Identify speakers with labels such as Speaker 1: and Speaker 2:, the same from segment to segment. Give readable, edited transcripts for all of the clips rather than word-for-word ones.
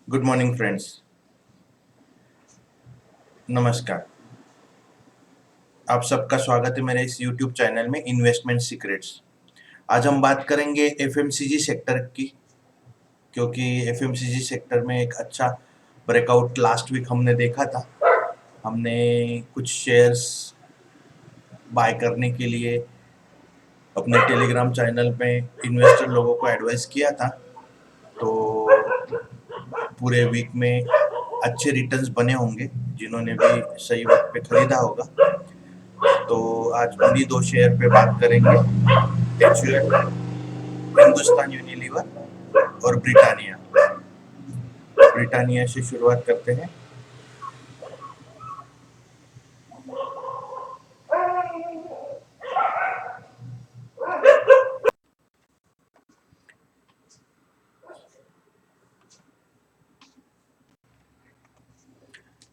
Speaker 1: Good morning friends. नमस्कार। आप सबका स्वागत है मेरे इस यूट्यूब चैनल में इन्वेस्टमेंट सीक्रेट्स। आज हम बात करेंगे एफएमसीजी सेक्टर की, क्योंकि एफएमसीजी सेक्टर में एक अच्छा ब्रेकआउट लास्ट वीक हमने देखा था। हमने कुछ शेयर्स बाय करने के लिए अपने टेलीग्राम चैनल पे इन्वेस्टर लोगों को एडवाइस किया था। तो पूरे वीक में अच्छे रिटर्न्स बने होंगे जिन्होंने भी सही वक्त पे खरीदा होगा। तो आज उन्हीं दो शेयर पे बात करेंगे, एचयूएल, हिंदुस्तान यूनिलीवर और ब्रिटानिया। ब्रिटानिया से शुरुआत करते हैं।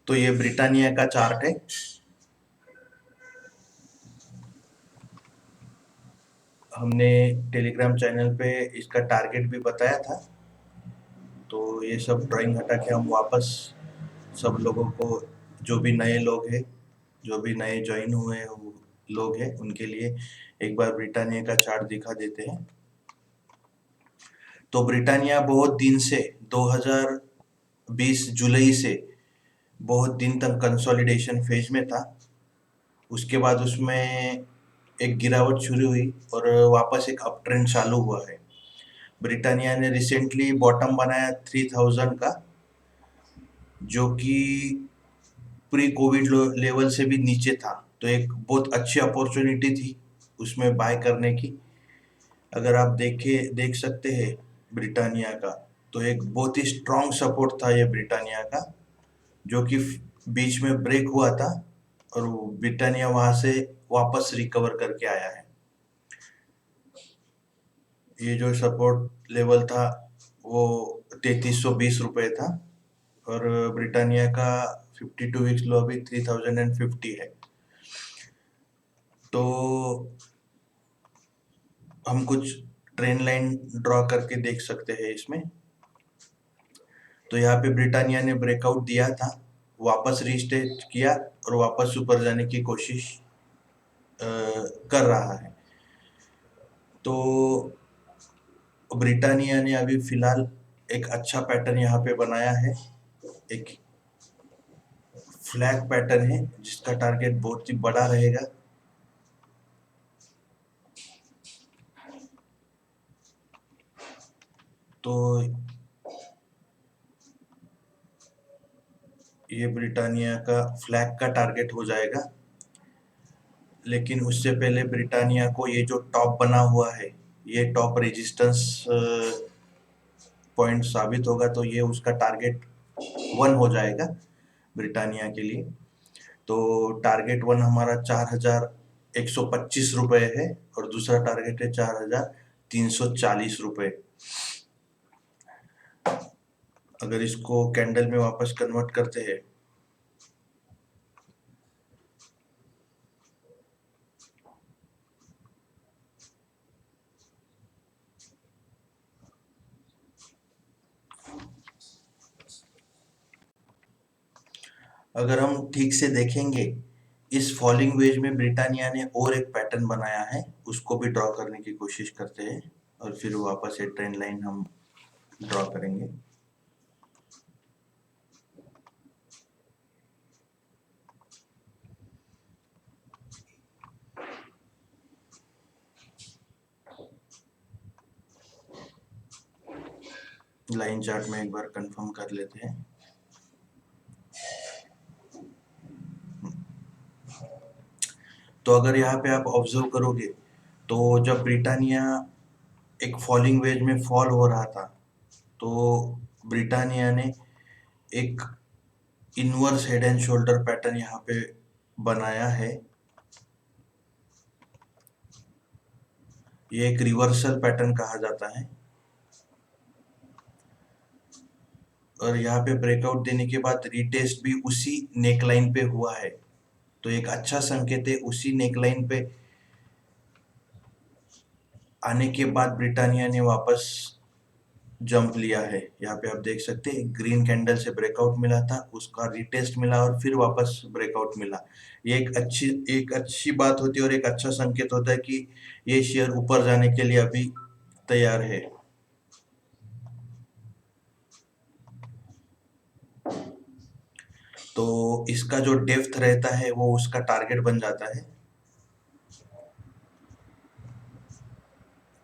Speaker 1: तो ये ब्रिटानिया का चार्ट है। हमने टेलीग्राम चैनल पे इसका टारगेट भी बताया था। तो ये सब ड्राइंग हटा के हम वापस सब लोगों को, जो भी नए लोग हैं, जो भी नए ज्वाइन हुए लोग हैं, उनके लिए एक बार ब्रिटानिया का चार्ट दिखा देते हैं। तो ब्रिटानिया बहुत दिन से 2020 जुलाई से बहुत दिन तक कंसोलिडेशन फेज में था। उसके बाद उसमें एक गिरावट शुरू हुई और वापस एक अप ट्रेंड चालू हुआ है। ब्रिटानिया ने रिसेंटली बॉटम बनाया 3000 का, जो कि प्री कोविड लेवल से भी नीचे था। तो एक बहुत अच्छी अपॉर्चुनिटी थी उसमें बाय करने की। अगर आप देख सकते हैं ब्रिटानिया का, तो एक बहुत ही स्ट्रॉन्ग सपोर्ट था ये ब्रिटानिया का, जो कि बीच में ब्रेक हुआ था और ब्रिटानिया वहां से वापस रिकवर करके आया है। ये जो सपोर्ट लेवल था वो 3320 रुपये था और ब्रिटानिया का 52 वीक्स लो अभी 3050 है। तो हम कुछ ट्रेंड लाइन ड्रॉ करके देख सकते हैं इसमें। तो यहाँ पे ब्रिटानिया ने ब्रेकआउट दिया था, वापस रीस्टेट किया और वापस ऊपर जाने की कोशिश कर रहा है। तो ब्रिटानिया ने अभी फिलहाल एक अच्छा पैटर्न यहाँ पे बनाया है। एक फ्लैग पैटर्न है जिसका टारगेट बहुत ही बड़ा रहेगा। तो ये ब्रिटानिया का फ्लैग का टारगेट हो जाएगा, लेकिन उससे पहले ब्रिटानिया को ये जो टॉप बना हुआ है, ये टॉप रेजिस्टेंस पॉइंट साबित होगा। तो ये उसका टारगेट 1 हो जाएगा ब्रिटानिया के लिए। तो टारगेट 1 हमारा 4125 रुपये है और दूसरा टारगेट है 4340 रुपये। अगर इसको कैंडल में वापस कन्वर्ट करते हैं, अगर हम ठीक से देखेंगे, इस फॉलिंग वेज में ब्रिटानिया ने और एक पैटर्न बनाया है, उसको भी ड्रॉ करने की कोशिश करते हैं और फिर वापस एक ट्रेंड लाइन हम ड्रॉ करेंगे। लाइन चार्ट में एक बार कंफर्म कर लेते हैं। तो अगर यहाँ पे आप ऑब्जर्व करोगे, तो जब ब्रिटानिया एक फॉलिंग वेज में फॉल हो रहा था, तो ब्रिटानिया ने एक inverse head and shoulder pattern यहाँ पे बनाया है। ये एक रिवर्सल पैटर्न कहा जाता है और यहाँ पे ब्रेकआउट देने के बाद रीटेस्ट भी उसी नेकलाइन पे हुआ है। तो एक अच्छा संकेत है, उसी नेकलाइन पे आने के बाद ब्रिटानिया ने वापस जंप लिया है। यहाँ पे आप देख सकते हैं ग्रीन कैंडल से ब्रेकआउट मिला था, उसका रिटेस्ट मिला और फिर वापस ब्रेकआउट मिला। ये एक अच्छी बात होती है और एक अच्छा संकेत होता है कि ये शेयर ऊपर जाने के लिए अभी तैयार है। तो इसका जो डेप्थ रहता है वो उसका टारगेट बन जाता है।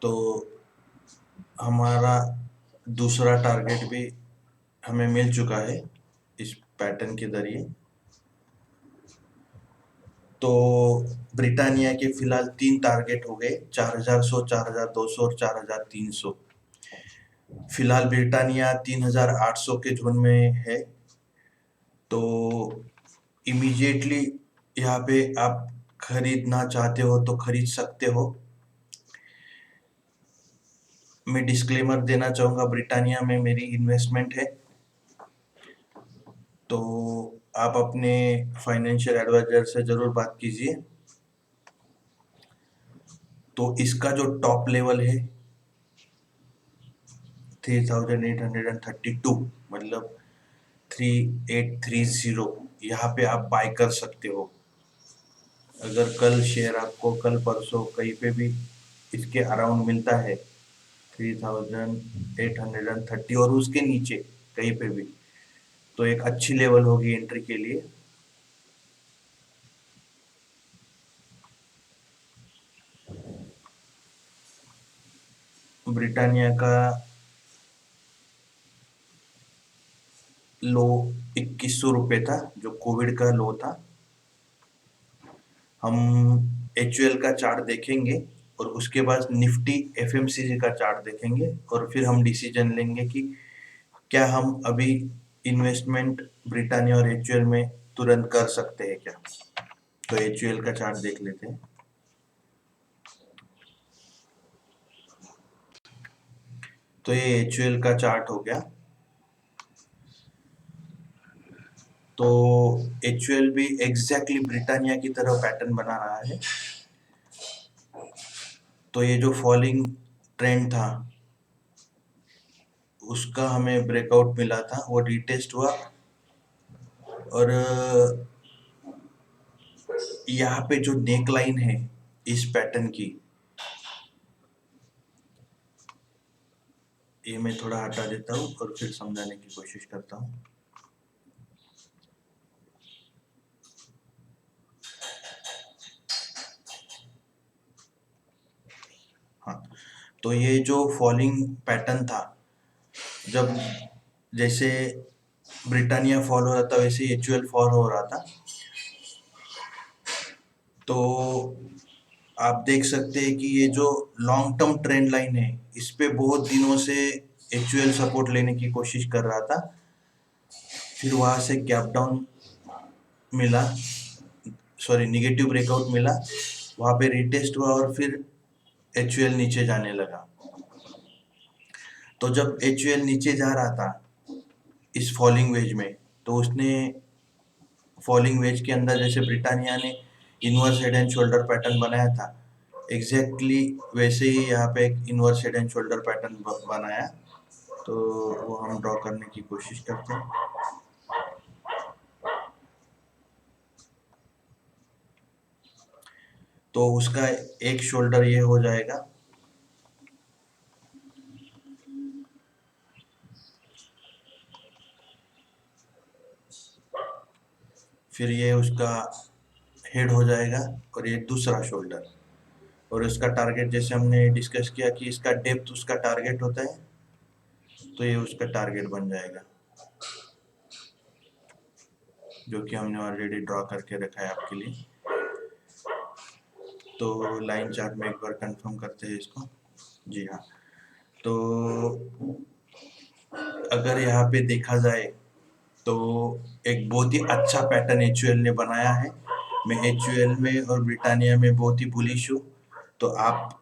Speaker 1: तो हमारा दूसरा टारगेट भी हमें मिल चुका है इस पैटर्न के जरिए। तो ब्रिटानिया के फिलहाल 3 टारगेट हो गए, 4100, 4200 और 4300। फिलहाल ब्रिटानिया 3800 के जोन में है। तो इमीडिएटली यहाँ पे आप खरीदना चाहते हो तो खरीद सकते हो। मैं डिस्क्लेमर देना चाहूँगा, ब्रिटानिया में मेरी इन्वेस्टमेंट है, तो आप अपने फाइनेंशियल एडवाइजर से ज़रूर बात कीजिए। तो इसका जो टॉप लेवल है 3832, मतलब 3830, यहाँ पे आप बाय कर सकते हो। अगर कल शेयर आपको कल परसों कहीं पे भी इसके अराउंड मिलता है 3830 और उसके नीचे कहीं पे भी, तो एक अच्छी लेवल होगी एंट्री के लिए। ब्रिटानिया का लो 2100 रुपये था, जो कोविड का लो था। हम HUL का चार्ट देखेंगे और उसके बाद निफ्टी FMCG का चार्ट देखेंगे और फिर हम डिसीजन लेंगे कि क्या हम अभी इन्वेस्टमेंट ब्रिटानिया और HUL में तुरंत कर सकते हैं क्या। तो HUL का चार्ट देख लेते हैं। तो ये HUL का चार्ट हो गया। तो HUL भी एग्जैक्टली ब्रिटानिया की तरह पैटर्न बना रहा है। तो ये जो फॉलिंग ट्रेंड था उसका हमें ब्रेकआउट मिला था, वो रिटेस्ट हुआ और यहाँ पे जो नेक लाइन है इस पैटर्न की, ये मैं थोड़ा हटा देता हूँ और फिर समझाने की कोशिश करता हूँ। हाँ, तो ये जो फॉलिंग पैटर्न था, जब जैसे ब्रिटानिया फॉल हो रहा था वैसे HUL फॉल हो रहा था। तो आप देख सकते हैं कि ये जो लॉन्ग टर्म ट्रेंड लाइन है इस पे बहुत दिनों से HUL सपोर्ट लेने की कोशिश कर रहा था। फिर वहां से गैप डाउन मिला, सॉरी निगेटिव ब्रेकआउट मिला, वहां पे रिटेस्ट हुआ और फिर HUL नीचे जाने लगा। तो जब HUL नीचे जा रहा था इस फॉलिंग वेज में, तो उसने फॉलिंग वेज के अंदर जैसे ब्रिटानिया ने inverse head and shoulder pattern बनाया था, एग्जैक्टली वैसे ही यहाँ पे एक inverse head and shoulder pattern बनाया। तो वो हम ड्रॉ करने की कोशिश करते हैं। तो उसका एक शोल्डर ये हो जाएगा, फिर ये उसका हेड हो जाएगा और ये दूसरा शोल्डर, और इसका टारगेट जैसे हमने डिस्कस किया कि इसका डेप्थ उसका टारगेट होता है, तो ये उसका टारगेट बन जाएगा, जो कि हमने ऑलरेडी ड्रॉ करके रखा है आपके लिए। तो लाइन चार्ट में एक बार कंफर्म करते हैं इसको। जी हाँ, तो अगर यहाँ पे देखा जाए तो एक बहुत ही अच्छा पैटर्न HUL ने बनाया है। मैं HUL में और ब्रिटानिया में बहुत ही बुलिश हूँ, तो आप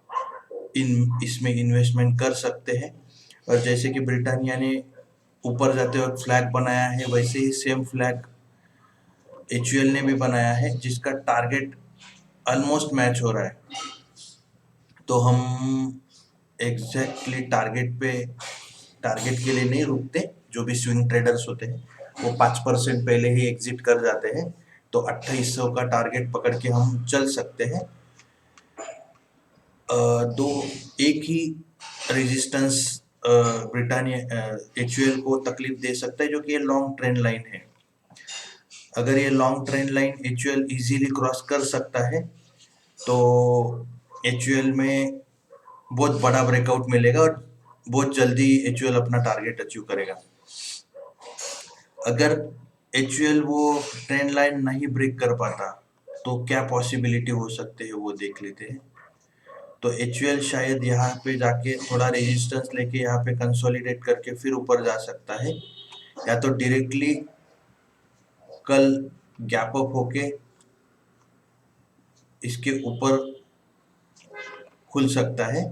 Speaker 1: इसमें इन्वेस्टमेंट कर सकते हैं। और जैसे कि ब्रिटानिया ने ऊपर जाते वक्त फ्लैग बनाया है, वैसे ही सेम फ्लैग HUL ने भी बनाया है, जिसका टारगेट ऑलमोस्ट मैच हो रहा है। तो हम एग्जैक्टली टारगेट पे टारगेट के लिए नहीं रुकते, जो भी स्विंग ट्रेडर्स होते हैं वो 5% पहले ही एग्जिट कर जाते हैं, तो 2800 का टारगेट पकड़ के हम चल सकते हैं। दो एक ही रेजिस्टेंस ब्रिटानिया एचयूएल को तकलीफ दे सकता है, जो कि ये लॉन्ग ट्रेंड लाइन है। अगर ये long trend line HUL easily cross कर सकता है तो एचयूएल में बहुत बड़ा ब्रेकआउट मिलेगा और बहुत जल्दी एचयूएल अपना टारगेट अचीव करेगा। अगर एचयूएल वो ट्रेंड लाइन नहीं ब्रेक कर पाता तो क्या पॉसिबिलिटी हो सकते हैं वो देख लेते हैं। तो एचयूएल शायद यहाँ पे जाके थोड़ा रेजिस्टेंस लेके यहाँ पे कंसोलिडेट करके फिर ऊपर जा सकता है, या तो डायरेक्टली कल गैप अप होके इसके ऊपर खुल सकता है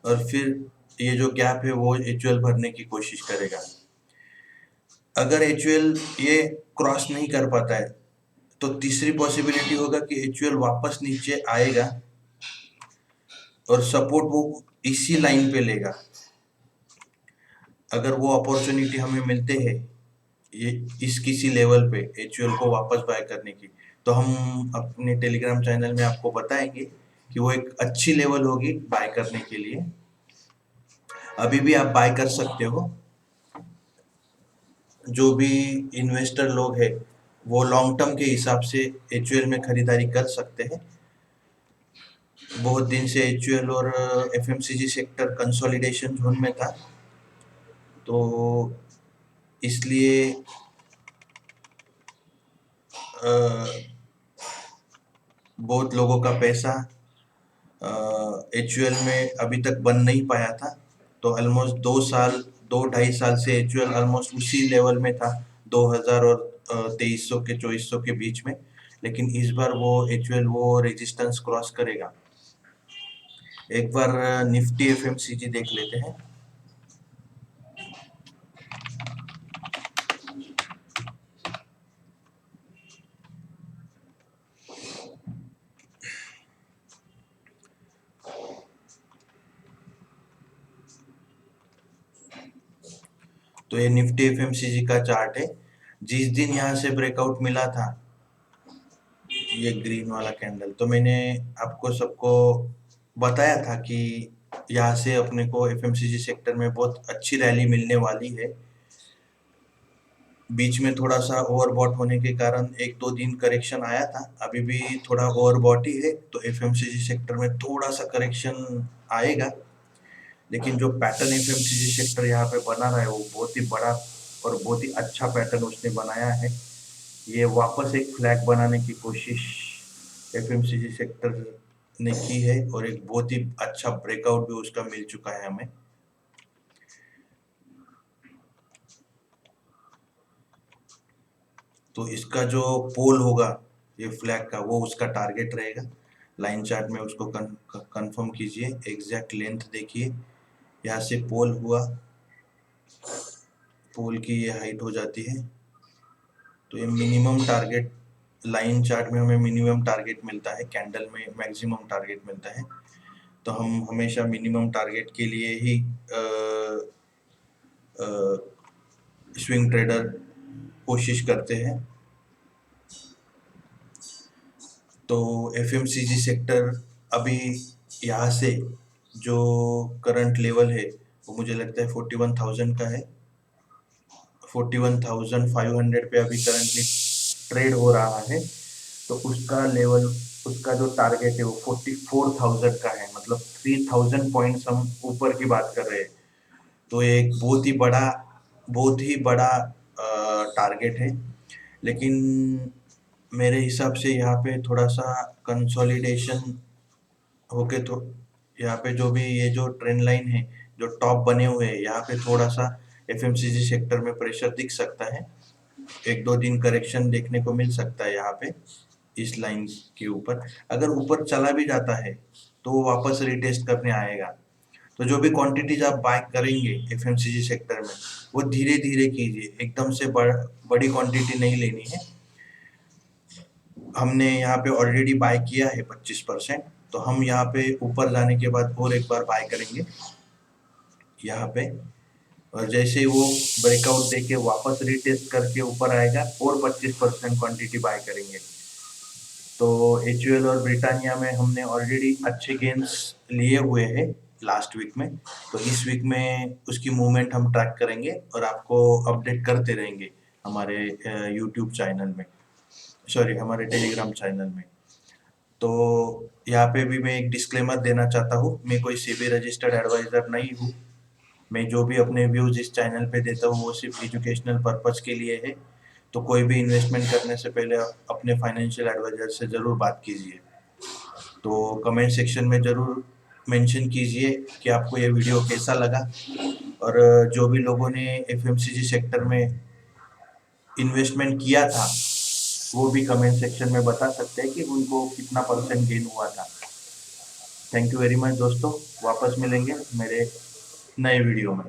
Speaker 1: और फिर ये जो गैप है वो एचयूएल भरने की कोशिश करेगा। अगर एचयूएल ये क्रॉस नहीं कर पाता है तो तीसरी पॉसिबिलिटी होगा कि एचयूएल वापस नीचे आएगा और सपोर्ट वो इसी लाइन पे लेगा। अगर वो अपॉर्चुनिटी हमें मिलते हैं ये इस किसी लेवल पे एचयूएल को वापस बाय करने की, तो हम अपने टेलीग्राम चैनल में आपको बताएंगे कि वो एक अच्छी लेवल होगी बाय करने के लिए। अभी भी आप बाय कर सकते हो। जो भी इन्वेस्टर लोग हैं वो लॉन्ग टर्म के हिसाब से एचयूएल में खरीदारी कर सकते हैं। बहुत दिन से एचयूएल और एफएमसीजी सेक्टर कंसोलिडेशन जोन में था, तो इसलिए बहुत लोगों का पैसा एचयूएल में अभी तक बन नहीं पाया था। तो ऑलमोस्ट 2 ढाई साल से एचयूएल ऑलमोस्ट उसी लेवल में था, 2000 और 2300 के 2400 के बीच में। लेकिन इस बार वो एचयूएल वो रेजिस्टेंस क्रॉस करेगा। एक बार निफ्टी एफएमसीजी देख लेते हैं। तो ये निफ्टी एफएमसीजी का चार्ट है। जिस दिन यहाँ से ब्रेकआउट मिला था, ये ग्रीन वाला कैंडल, तो मैंने आपको सबको बताया था कि यहाँ से अपने को एफएमसीजी सेक्टर में बहुत अच्छी रैली मिलने वाली है। बीच में थोड़ा सा ओवरबॉट होने के कारण 1-2 दिन करेक्शन आया था, अभी भी थोड़ा ओवरबॉट ही है, तो एफएमसीजी सेक्टर में थोड़ा सा करेक्शन आएगा। लेकिन जो पैटर्न एफएमसीजी सेक्टर यहाँ पे बना रहा है वो बहुत ही बड़ा और बहुत ही अच्छा पैटर्न उसने बनाया है। ये वापस एक फ्लैग बनाने की कोशिश एफएमसीजी सेक्टर ने की है और एक बहुत ही अच्छा ब्रेकआउट भी उसका मिल चुका है हमें। तो इसका जो पोल होगा ये फ्लैग का, वो उसका टारगेट रहेगा। लाइन चार्ट में उसको कंफर्म कीजिए, एग्जैक्ट लेंथ देखिए। यहाँ से पोल हुआ, पोल की ये हाइट हो जाती है, तो ये मिनिमम टारगेट लाइन चार्ट में हमें मिनिमम टारगेट मिलता है, कैंडल में मैक्सिमम टारगेट मिलता है। तो हम हमेशा मिनिमम टारगेट के लिए ही स्विंग ट्रेडर कोशिश करते हैं। तो एफएमसीजी सेक्टर अभी यहाँ से जो करंट लेवल है वो मुझे लगता है 41,000 का है। 41,500 पे अभी करंटली ट्रेड हो रहा है। तो उसका लेवल, उसका जो टारगेट है वो 44,000 का है, मतलब 3000 पॉइंट्स हम ऊपर की बात कर रहे हैं। तो ये एक बहुत ही बड़ा टारगेट है। लेकिन मेरे हिसाब से यहाँ पे थोड़ा सा कंसोलिडेशन होके, तो यहाँ पे जो भी ये जो ट्रेंड लाइन है, जो टॉप बने हुए हैं, यहाँ पे थोड़ा सा एफएमसीजी सेक्टर में प्रेशर दिख सकता है। 1-2 दिन करेक्शन देखने को मिल सकता है यहाँ पे इस लाइन के ऊपर। अगर ऊपर चला भी जाता है तो वो वापस रिटेस्ट करने आएगा। तो जो भी क्वांटिटीज आप बाय करेंगे एफएमसीजी सेक्टर में वो धीरे धीरे कीजिए, एकदम से बड़ी क्वांटिटी नहीं लेनी है। हमने यहाँ पे ऑलरेडी बाय किया है 25%, तो हम यहाँ पे ऊपर जाने के बाद और एक बार बाय करेंगे। यहाँ पे, और जैसे ही वो ब्रेकआउट देके वापस रीटेस्ट करके ऊपर आएगा और 25% क्वांटिटी बाय करेंगे। तो एचयूएल और ब्रिटानिया में हमने ऑलरेडी अच्छे गेन्स लिए हुए हैं लास्ट वीक में, तो इस वीक में उसकी मूवमेंट हम ट्रैक करेंगे और आपको अपडेट करते रहेंगे हमारे यूट्यूब चैनल में, सॉरी हमारे टेलीग्राम चैनल में। तो यहाँ पे भी मैं एक डिस्क्लेमर देना चाहता हूँ, मैं कोई सेबी रजिस्टर्ड एडवाइजर नहीं हूँ। मैं जो भी अपने व्यूज इस चैनल पे देता हूँ वो सिर्फ एजुकेशनल पर्पज के लिए है। तो कोई भी इन्वेस्टमेंट करने से पहले अपने फाइनेंशियल एडवाइजर से ज़रूर बात कीजिए। तो कमेंट सेक्शन में ज़रूर मेंशन कीजिए कि आपको ये वीडियो कैसा लगा, और जो भी लोगों ने एफएमसीजी सेक्टर में इन्वेस्टमेंट किया था वो भी कमेंट सेक्शन में बता सकते हैं कि उनको कितना परसेंट गेन हुआ था। थैंक यू वेरी मच दोस्तों, वापस मिलेंगे मेरे नए वीडियो में।